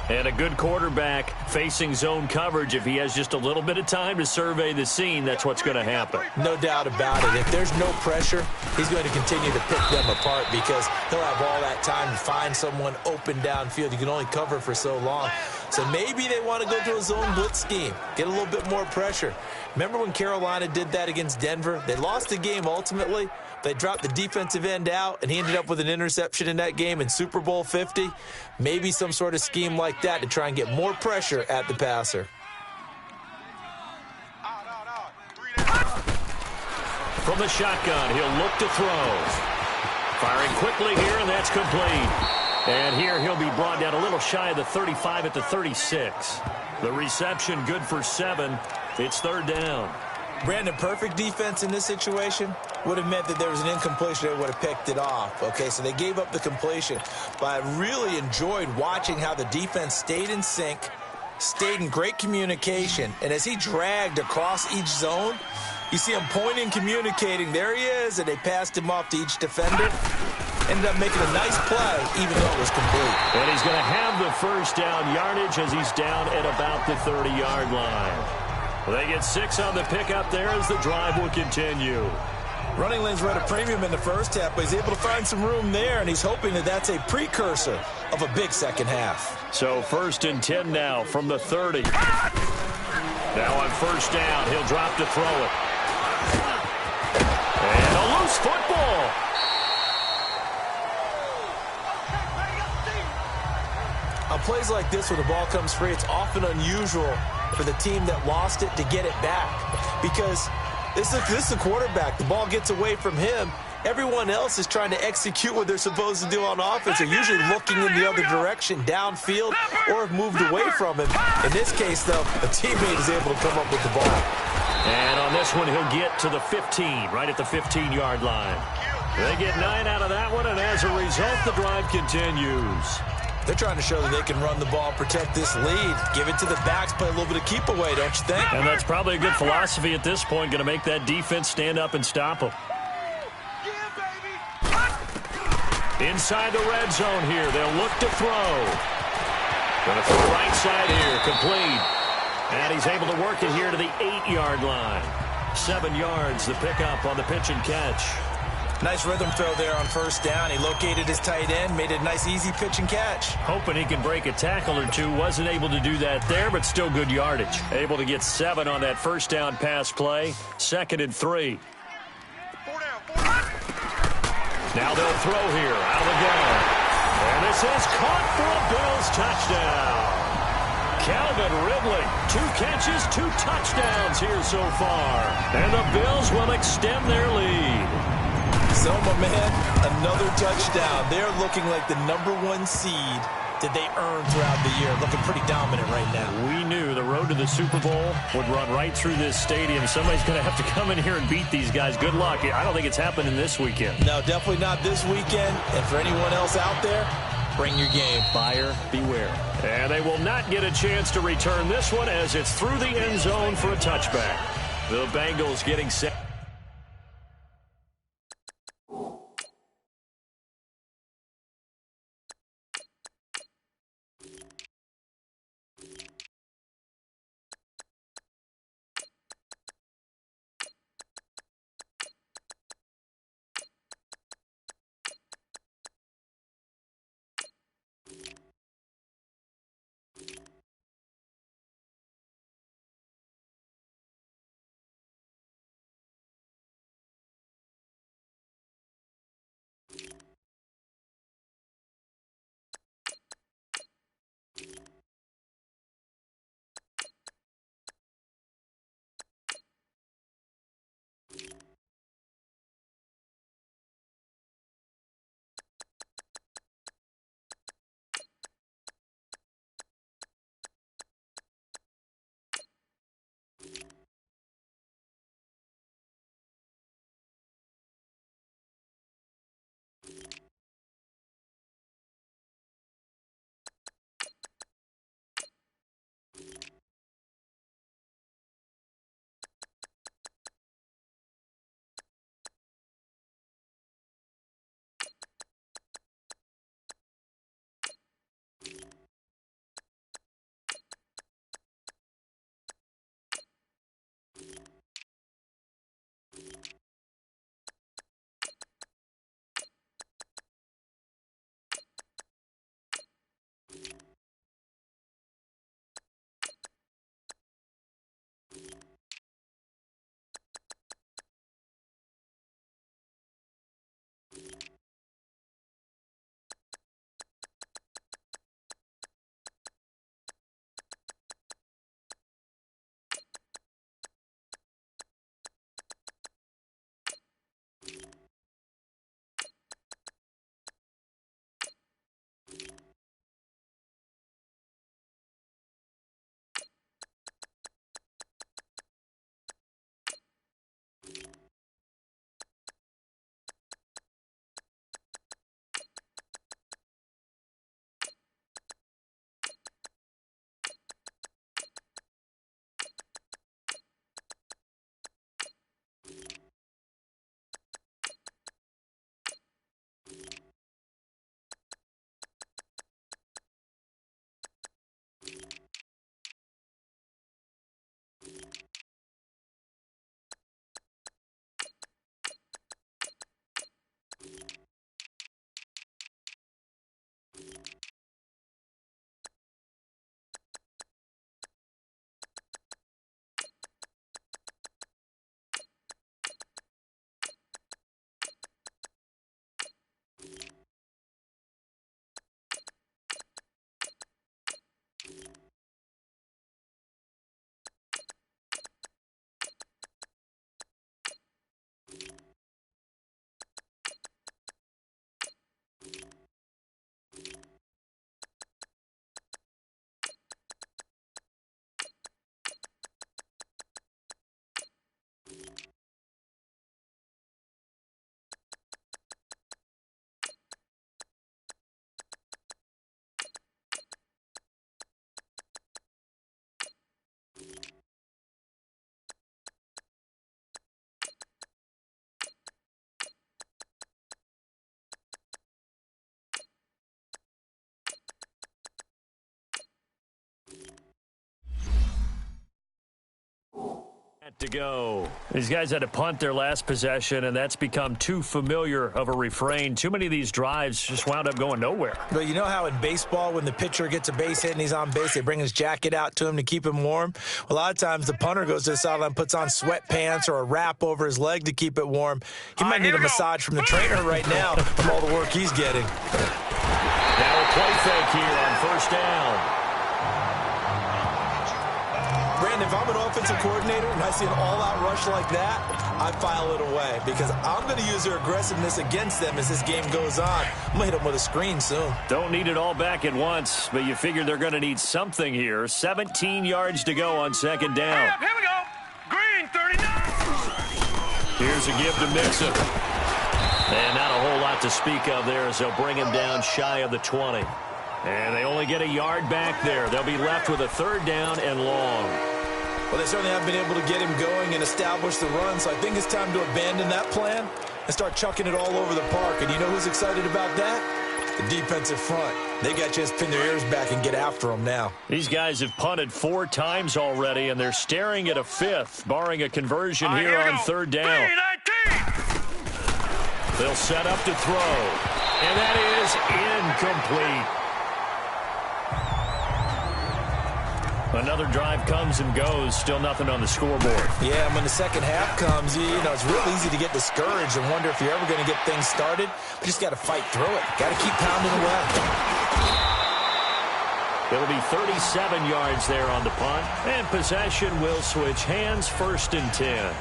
Speaker 3: And a good quarterback facing zone coverage. If he has just a little bit of time to survey the scene, that's what's going to happen.
Speaker 4: No doubt about it. If there's no pressure, he's going to continue to pick them apart because he'll have all that time to find someone open downfield. You can only cover for so long. So maybe they want to go to a zone blitz scheme, get a little bit more pressure. Remember when Carolina did that against Denver? They lost the game ultimately. They dropped the defensive end out, and he ended up with an interception in that game in Super Bowl 50. Maybe some sort of scheme like that to try and get more pressure at the passer.
Speaker 3: From the shotgun, he'll look to throw. Firing quickly here, and that's complete. And here he'll be brought down a little shy of the 35 at the 36. The reception good for 7. It's 3rd down.
Speaker 4: Brandon, perfect defense in this situation would have meant that there was an incompletion. They would have picked it off. Okay, so they gave up the completion. But I really enjoyed watching how the defense stayed in sync, stayed in great communication. And as he dragged across each zone, you see him pointing, communicating. There he is, and they passed him off to each defender. Ended up making a nice play, even though it was complete.
Speaker 3: And he's going to have the 1st down yardage as he's down at about the 30-yard line. They get 6 on the pickup there as the drive will continue.
Speaker 4: Running lanes were at a premium in the first half, but he's able to find some room there, and he's hoping that that's a precursor of a big second half.
Speaker 3: So 1st and 10 now from the 30. Now on 1st down, he'll drop to throw it. And a loose football.
Speaker 4: On plays like this where the ball comes free, it's often unusual for the team that lost it to get it back. Because this is the quarterback. The ball gets away from him. Everyone else is trying to execute what they're supposed to do on offense. They're usually looking in the other direction, downfield, or have moved away from him. In this case, though, a teammate is able to come up with the ball.
Speaker 3: And on this one, he'll get to the 15, right at the 15-yard line. They get 9 out of that one, and as a result, the drive continues.
Speaker 4: They're trying to show that they can run the ball, protect this lead, give it to the backs, play a little bit of keep away, don't you think?
Speaker 3: And that's probably a good philosophy at this point, going to make that defense stand up and stop them. Inside the red zone here, they'll look to throw. Going to throw right side here, complete. And he's able to work it here to the 8-yard line. 7 yards, the pickup on the pitch and catch.
Speaker 4: Nice rhythm throw there on first down. He located his tight end, made it a nice easy pitch and catch.
Speaker 3: Hoping he can break a tackle or two. Wasn't able to do that there, but still good yardage. Able to get 7 on that first down pass play. 2nd and 3. Now they'll throw here out of the gun. And this is caught for a Bills touchdown. Calvin Ridley, 2 catches, 2 touchdowns here so far. And the Bills will extend their lead.
Speaker 4: So, my man, another touchdown. They're looking like the #1 seed that they earned throughout the year. Looking pretty dominant right now.
Speaker 3: We knew the road to the Super Bowl would run right through this stadium. Somebody's going to have to come in here and beat these guys. Good luck. I don't think it's happening this weekend.
Speaker 4: No, definitely not this weekend. And for anyone else out there, bring your game.
Speaker 3: Buyer beware. And they will not get a chance to return this one as it's through the end zone for a touchback. The Bengals getting set. To go. These guys had to punt their last possession, and that's become too familiar of a refrain. Too many of these drives just wound up going nowhere.
Speaker 4: But you know how in baseball, when the pitcher gets a base hit and he's on base, they bring his jacket out to him to keep him warm? A lot of times the punter goes to the sideline, puts on sweatpants or a wrap over his leg to keep it warm. He might need a massage from the trainer right now from all the work he's getting.
Speaker 3: Now a play fake here on first down.
Speaker 4: Brandon, if I'm an offensive coordinator and I see an all-out rush like that, I file it away because I'm going to use their aggressiveness against them as this game goes on. I'm going to hit them with a screen soon.
Speaker 3: Don't need it all back at once, but you figure they're going to need something here. 17 yards to go on second down.
Speaker 5: Here we go. Green, 39.
Speaker 3: Here's a give to Mixon. And not a whole lot to speak of there as they'll bring him down shy of the 20. And they only get a yard back there. They'll be left with a third down and long.
Speaker 4: Well, they certainly haven't been able to get him going and establish the run, so I think it's time to abandon that plan and start chucking it all over the park. And you know who's excited about that? The defensive front. They got to just pin their ears back and get after them now.
Speaker 3: These guys have punted 4 times already, and they're staring at a fifth, barring a conversion here on third down. They'll set up to throw, and that is incomplete. Another drive comes and goes. Still nothing on the scoreboard.
Speaker 4: Yeah, and when the second half comes, you know, it's real easy to get discouraged and wonder if you're ever going to get things started. But you just got to fight through it. Got to keep pounding away.
Speaker 3: It'll be 37 yards there on the punt. And possession will switch hands, 1st and 10.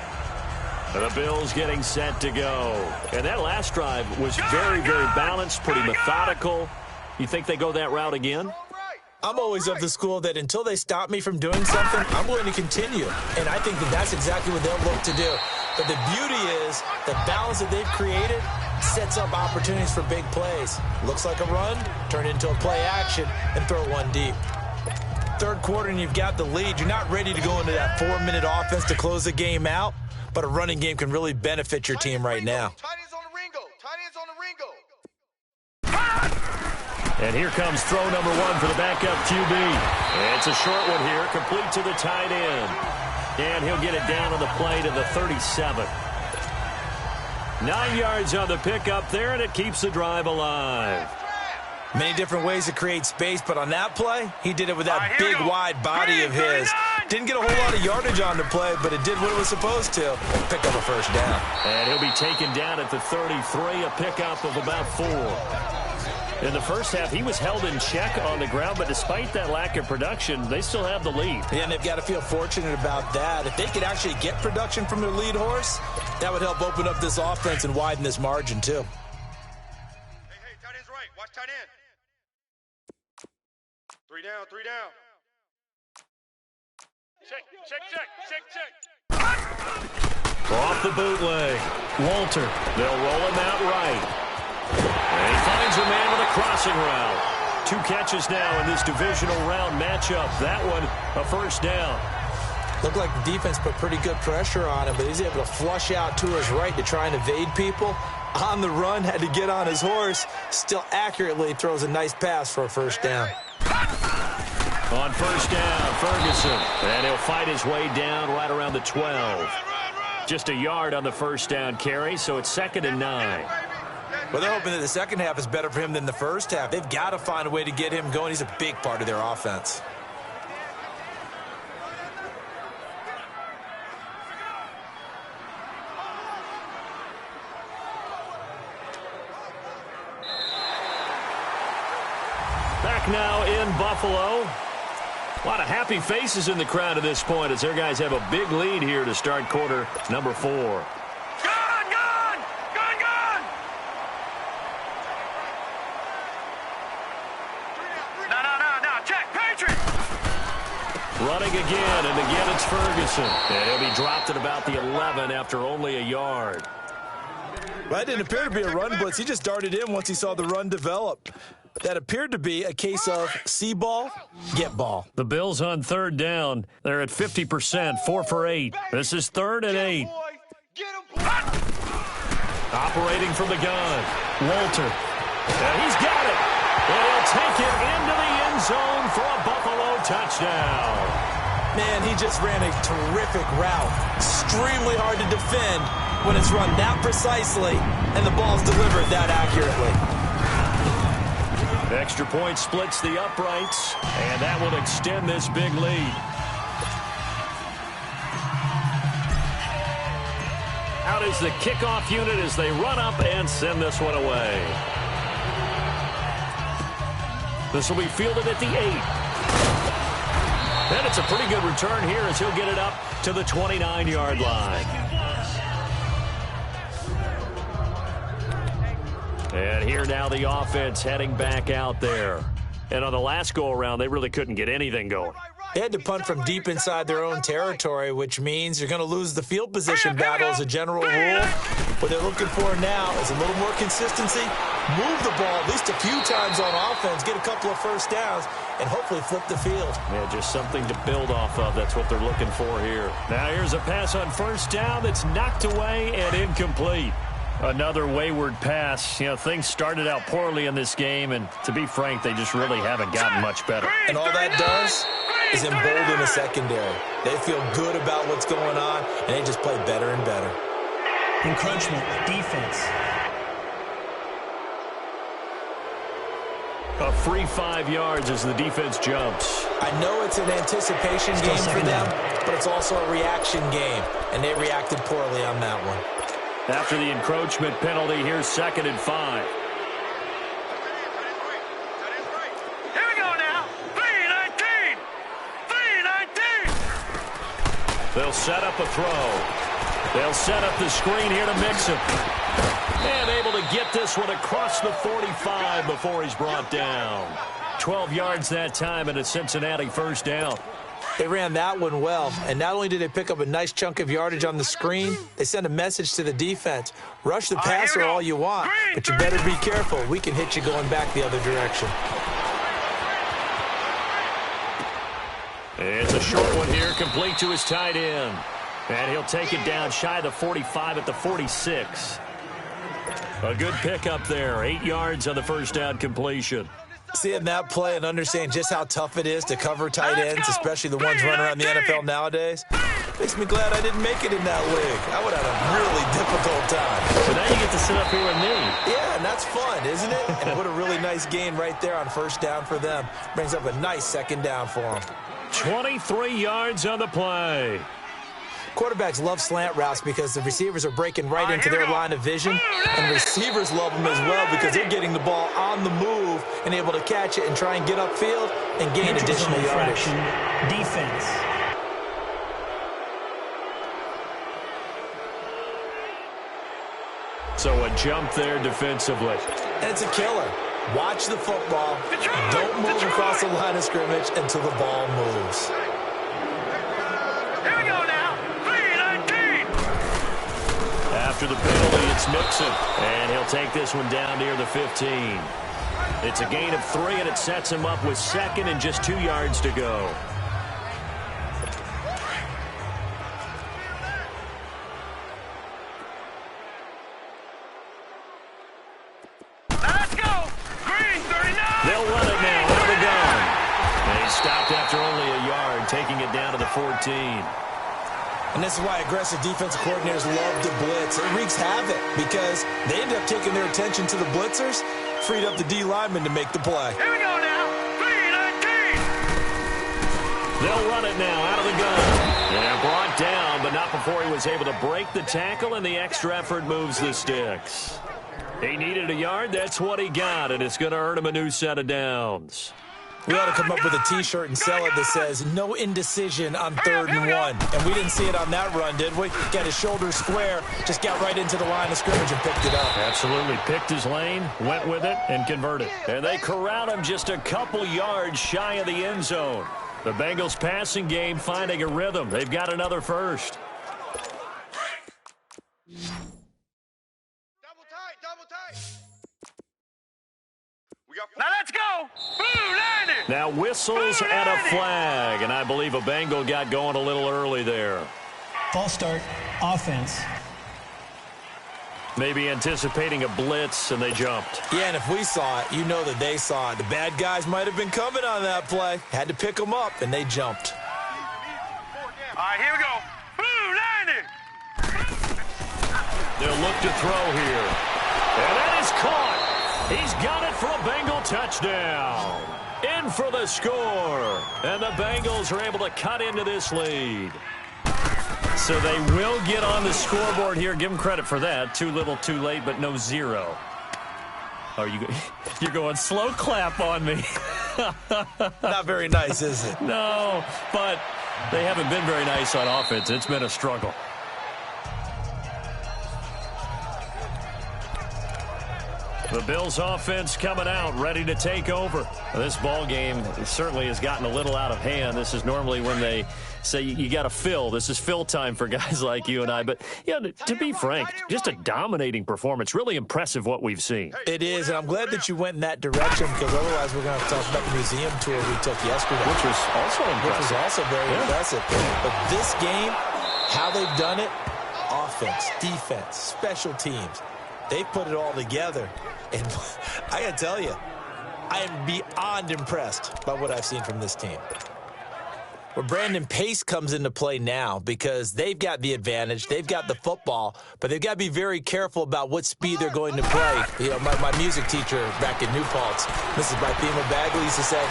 Speaker 3: The Bills getting set to go. And that last drive was very, very balanced, pretty methodical. You think they go that route again?
Speaker 4: I'm always of the school that until they stop me from doing something, I'm willing to continue. And I think that that's exactly what they'll look to do. But the beauty is the balance that they've created sets up opportunities for big plays. Looks like a run, turn it into a play action, and throw one deep. Third quarter and you've got the lead. You're not ready to go into that 4-minute offense to close the game out, but a running game can really benefit your team right now.
Speaker 5: Tight ends on the Ringo. Tight ends on the Ringo.
Speaker 3: And here comes throw number 1 for the backup QB. It's a short one here, complete to the tight end. And he'll get it down on the play to the 37. 9 yards on the pickup there, and it keeps the drive alive.
Speaker 4: Many different ways to create space, but on that play, he did it with that big, wide body of his. Didn't get a whole lot of yardage on the play, but it did what it was supposed to. Pick up a first down.
Speaker 3: And he'll be taken down at the 33, a pickup of about 4. In the first half, he was held in check on the ground, but despite that lack of production, they still have the lead.
Speaker 4: Yeah, and they've got to feel fortunate about that. If they could actually get production from their lead horse, that would help open up this offense and widen this margin, too.
Speaker 5: Hey, tight end's right. Watch tight end. 3 down, 3 down. Check.
Speaker 3: Off the bootleg. Walter. They'll roll him out right. And he finds a man with a crossing route. 2 catches now in this divisional round matchup. That one, a first down.
Speaker 4: Looked like the defense put pretty good pressure on him, but he's able to flush out to his right to try and evade people. On the run, had to get on his horse. Still accurately throws a nice pass for a first down.
Speaker 3: On first down, Ferguson. And he'll fight his way down right around the 12. Just a yard on the first down carry, so it's 2nd and 9.
Speaker 4: Well, they're hoping that the second half is better for him than the first half. They've got to find a way to get him going. He's a big part of their offense.
Speaker 3: Back now in Buffalo. A lot of happy faces in the crowd at this point as their guys have a big lead here to start quarter number 4. Running again, and again it's Ferguson. And he'll be dropped at about the 11 after only a yard.
Speaker 4: Well, that didn't appear to be a run blitz. He just darted in once he saw the run develop. That appeared to be a case of see ball, get ball.
Speaker 3: The Bills on third down. They're at 50%, 4 for 8. This is 3rd and 8. Operating from the gun, Walter. And he's got it. And he'll take it into the end zone for a Buffalo touchdown.
Speaker 4: Man, he just ran a terrific route. Extremely hard to defend when it's run that precisely and the ball's delivered that accurately.
Speaker 3: Extra point splits the uprights, and that will extend this big lead. Out is the kickoff unit as they run up and send this one away. This will be fielded at the 8. And it's a pretty good return here as he'll get it up to the 29-yard line. And here now the offense heading back out there. And on the last go-around, they really couldn't get anything going.
Speaker 4: They had to punt from deep inside their own territory, which means you're going to lose the field position battle as a general rule. What they're looking for now is a little more consistency, move the ball at least a few times on offense, get a couple of first downs, and hopefully flip the field.
Speaker 3: Yeah, just something to build off of. That's what they're looking for here. Now here's a pass on first down that's knocked away and incomplete. Another wayward pass. You know, things started out poorly in this game, and to be frank, they just really haven't gotten much better.
Speaker 4: And all that does is embolden the secondary. They feel good about what's going on, and they just play better and better.
Speaker 7: Encroachment, defense.
Speaker 3: A free 5 yards as the defense jumps.
Speaker 4: I know it's an anticipation game for them, but it's also a reaction game, and they reacted poorly on that one.
Speaker 3: After the encroachment penalty, here's 2nd and 5.
Speaker 5: Here we go now. 3-19. 3-19.
Speaker 3: They'll set up a throw. They'll set up the screen here to Mixon. And able to get this one across the 45 before he's brought down. 12 yards that time and a Cincinnati first down.
Speaker 4: They ran that one well, and not only did they pick up a nice chunk of yardage on the screen, they sent a message to the defense. Rush the passer all you want, but you better be careful. We can hit you going back the other direction.
Speaker 3: It's a short one here, complete to his tight end. And he'll take it down shy of the 45 at the 46. A good pickup there, 8 yards on the first down completion.
Speaker 4: Seeing that play and understanding just how tough it is to cover tight ends, especially the ones running around the NFL nowadays, makes me glad I didn't make it in that league. I would have a really difficult time.
Speaker 3: So now you get to sit up here with me.
Speaker 4: Yeah, and that's fun, isn't it? And what a really nice gain right there on first down for them. Brings up a nice second down for them.
Speaker 3: 23 yards on the play.
Speaker 4: Quarterbacks love slant routes because the receivers are breaking right into their line of vision, and receivers love them as well because they're getting the ball on the move and able to catch it and try and get upfield and gain additional yardage.
Speaker 7: Defense.
Speaker 3: So a jump there defensively.
Speaker 4: And it's a killer. Watch the football. Don't move across the line of scrimmage until the ball moves.
Speaker 5: Here we go now. 3-19.
Speaker 3: After the penalty, it's Mixon. And he'll take this one down near the 15. It's a gain of 3, and it sets him up with 2nd and just 2 yards to go.
Speaker 5: Let's go. Green 39.
Speaker 3: They'll run it now out of the gun. And he stopped after only a yard, taking it down to the 14.
Speaker 4: And this is why aggressive defensive coordinators love to blitz. It wreaks havoc because they end up taking their attention to the blitzers, freed up the D lineman to make the play.
Speaker 5: Here we go now. 3-19.
Speaker 3: They'll run it now out of the gun. And brought down, but not before he was able to break the tackle, and the extra effort moves the sticks. He needed a yard. That's what he got, and it's going to earn him a new set of downs.
Speaker 4: We ought to come up with a T-shirt and sell it that says, no indecision on 3rd and 1. And we didn't see it on that run, did we? Got his shoulders square, just got right into the line of scrimmage and picked it up.
Speaker 3: Absolutely. Picked his lane, went with it, and converted. And they corral him just a couple yards shy of the end zone. The Bengals passing game finding a rhythm. They've got another first.
Speaker 5: Double tight. Now let's go. Blue 90.
Speaker 3: Now whistles and a flag, and I believe a Bengal got going a little early there.
Speaker 7: False start, offense.
Speaker 3: Maybe anticipating a blitz, and they jumped.
Speaker 4: Yeah, and if we saw it, you know that they saw it. The bad guys might have been coming on that play. Had to pick them up, and they jumped.
Speaker 5: right, here we go. Blue 90.
Speaker 3: They'll look to throw here. And that is caught. He's got it for a Bengal touchdown. In for the score. And the Bengals are able to cut into this lead. So they will get on the scoreboard here. Give them credit for that. Too little, too late, but no zero. Oh, you're going slow clap on me.
Speaker 4: Not very nice, is it?
Speaker 3: No, but they haven't been very nice on offense. It's been a struggle. The Bills offense coming out, ready to take over. This ball game certainly has gotten a little out of hand. This is normally when they say you got to fill. This is fill time for guys like you and I. But, yeah, to be frank, just a dominating performance. Really impressive what we've seen.
Speaker 4: It is, and I'm glad that you went in that direction because otherwise we're going to talk about the museum tour we took yesterday.
Speaker 3: Which was also impressive.
Speaker 4: Which was also very impressive. But this game, how they've done it, offense, defense, special teams, they've put it all together. And I got to tell you, I am beyond impressed by what I've seen from this team. Where Brandon Pace comes into play now because they've got the advantage, they've got the football, but they've got to be very careful about what speed they're going to play. You know, my music teacher back in New Paltz, Mrs. Bythema Bagley, used to say,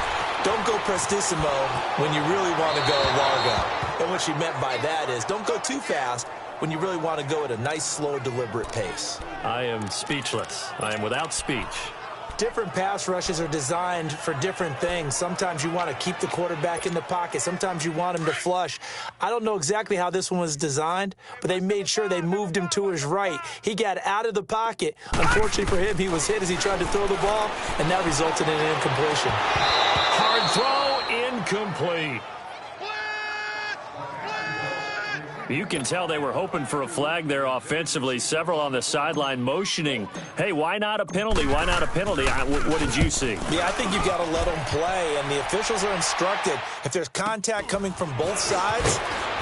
Speaker 4: don't go prestissimo when you really want to go largo. And what she meant by that is don't go too fast when you really want to go at a nice, slow, deliberate pace.
Speaker 3: I am speechless. I am without speech.
Speaker 4: Different pass rushes are designed for different things. Sometimes you want to keep the quarterback in the pocket. Sometimes you want him to flush. I don't know exactly how this one was designed, but they made sure they moved him to his right. He got out of the pocket. Unfortunately for him, he was hit as he tried to throw the ball, and that resulted in an incompletion.
Speaker 3: Hard throw, incomplete. You can tell they were hoping for a flag there offensively. Several on the sideline motioning, hey, why not a penalty? Why not a penalty? What did you see?
Speaker 4: Yeah, I think you've got to let them play, and the officials are instructed. If there's contact coming from both sides,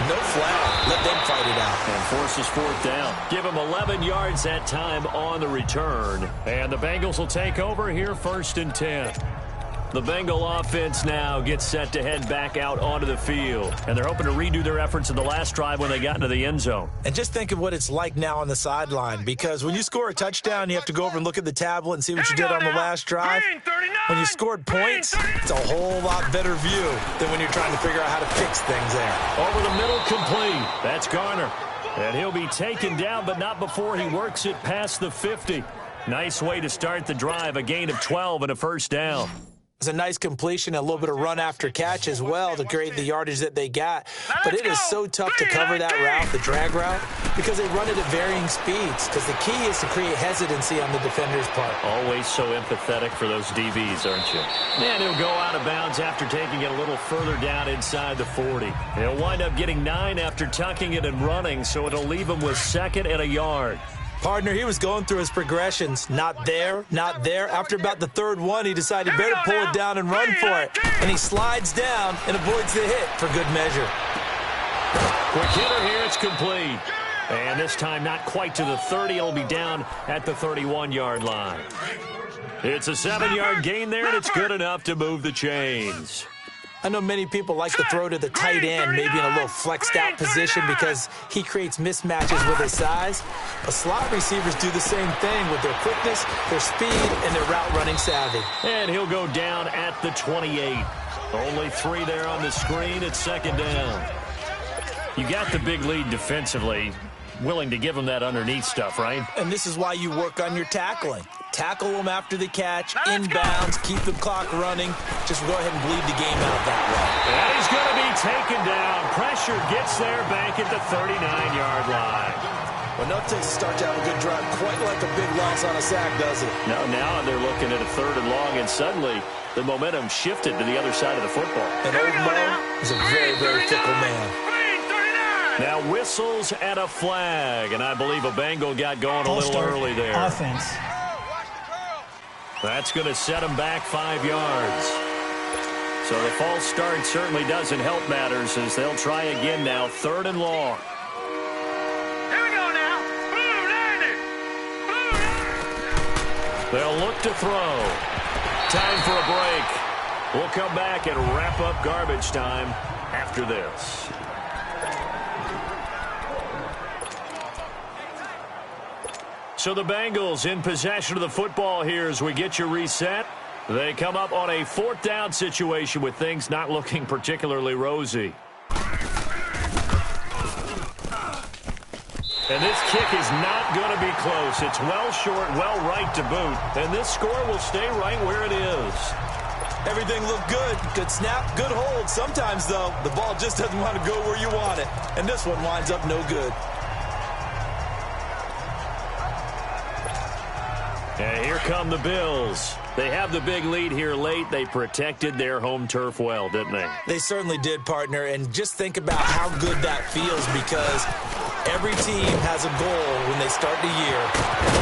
Speaker 4: no flag. Let them fight it out.
Speaker 3: And forces fourth down. Give them 11 yards that time on the return. And the Bengals will take over here 1st and 10. The Bengal offense now gets set to head back out onto the field. And they're hoping to redo their efforts in the last drive when they got into the end zone.
Speaker 4: And just think of what it's like now on the sideline. Because when you score a touchdown, you have to go over and look at the tablet and see what you did on the last drive. When you scored points, it's a whole lot better view than when you're trying to figure out how to fix things there.
Speaker 3: Over the middle, complete. That's Garner. And he'll be taken down, but not before he works it past the 50. Nice way to start the drive, a gain of 12 and a first down.
Speaker 4: It's a nice completion, a little bit of run after catch as well to create the yardage that they got. But it is so tough to cover that route, the drag route, because they run it at varying speeds. Because the key is to create hesitancy on the defender's part.
Speaker 3: Always so empathetic for those DBs, aren't you? And he'll go out of bounds after taking it a little further down inside the 40. He'll wind up getting 9 after tucking it and running, so it'll leave him with 2nd and a yard.
Speaker 4: Partner, he was going through his progressions. Not there, not there. After about the 3rd one, he decided better pull it down and run for it. And he slides down and avoids the hit for good measure.
Speaker 3: Quick hitter here, it's complete. And this time not quite to the 30. It'll be down at the 31-yard line. It's a 7-yard gain there, and it's good enough to move the chains.
Speaker 4: I know many people like to throw to the tight end, maybe in a little flexed out position because he creates mismatches with his size. But slot receivers do the same thing with their quickness, their speed, and their route running savvy.
Speaker 3: And he'll go down at the 28. Only 3 there on the screen. It's 2nd down. You got the big lead defensively. Willing to give them that underneath stuff, right?
Speaker 4: And this is why you work on your tackling. Tackle them after the catch, inbounds, keep the clock running. Just go ahead and bleed the game out that way.
Speaker 3: And he's going to be taken down. Pressure gets there back at the 39-yard line.
Speaker 4: Well, no takes to start to have a good drive, quite like a big loss on a sack, does it?
Speaker 3: No, now they're looking at a 3rd and long, and suddenly the momentum shifted to the other side of the football.
Speaker 4: And old Mo is a very, very fickle man.
Speaker 3: Now whistles and a flag, and I believe a Bengal got going a little early there.
Speaker 7: Offense.
Speaker 3: That's going to set him back 5 yards. So the false start certainly doesn't help matters as they'll try again now, 3rd and long.
Speaker 5: Here we go now. Blue 90.
Speaker 3: They'll look to throw. Time for a break. We'll come back and wrap up garbage time after this. So the Bengals in possession of the football here as we get you reset. They come up on a 4th down situation with things not looking particularly rosy. And this kick is not going to be close. It's well short, well right to boot. And this score will stay right where it is.
Speaker 4: Everything looked good. Good snap, good hold. Sometimes, though, the ball just doesn't want to go where you want it. And this one winds up no good.
Speaker 3: And here come the Bills. They have the big lead here late. They protected their home turf well, didn't they?
Speaker 4: They certainly did, partner. And just think about how good that feels, because every team has a goal when they start the year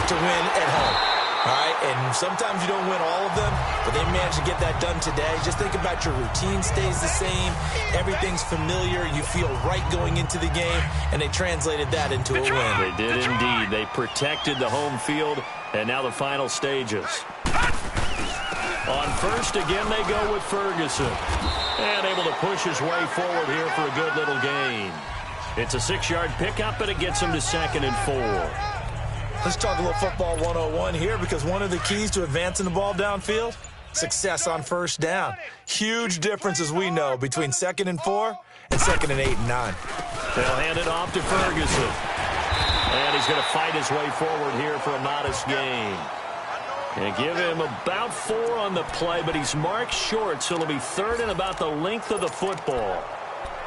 Speaker 4: to win at home. All right, and sometimes you don't win all of them, but they managed to get that done today. Just think about your routine stays the same. Everything's familiar. You feel right going into the game, and they translated that into a win.
Speaker 3: They did indeed. They protected the home field, and now the final stages. On first, again, they go with Ferguson. And able to push his way forward here for a good little gain. It's a 6-yard pickup, and it gets him to 2nd and 4.
Speaker 4: Let's talk a little football 101 here, because one of the keys to advancing the ball downfield, success on first down. Huge difference, as we know, between 2nd and 4 and 2nd and 8 and 9.
Speaker 3: They'll hand it off to Ferguson. And he's going to fight his way forward here for a modest gain. And give him about 4 on the play, but he's marked short, so it'll be 3rd and about the length of the football.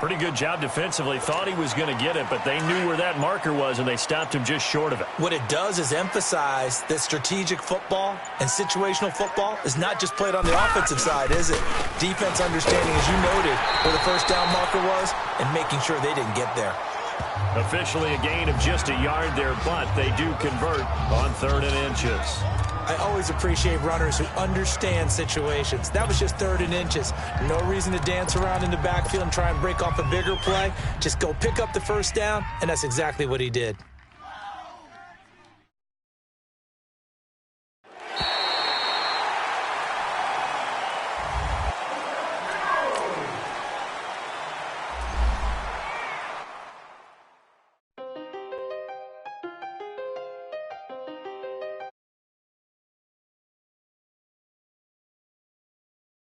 Speaker 3: Pretty good job defensively. Thought he was going to get it, but they knew where that marker was, and they stopped him just short of it.
Speaker 4: What it does is emphasize that strategic football and situational football is not just played on the offensive side, is it? Defense understanding, as you noted, where the first down marker was and making sure they didn't get there.
Speaker 3: Officially a gain of just a yard there, but they do convert on 3rd and inches.
Speaker 4: I always appreciate runners who understand situations. That was just 3rd and inches. No reason to dance around in the backfield and try and break off a bigger play. Just go pick up the first down, and that's exactly what he did.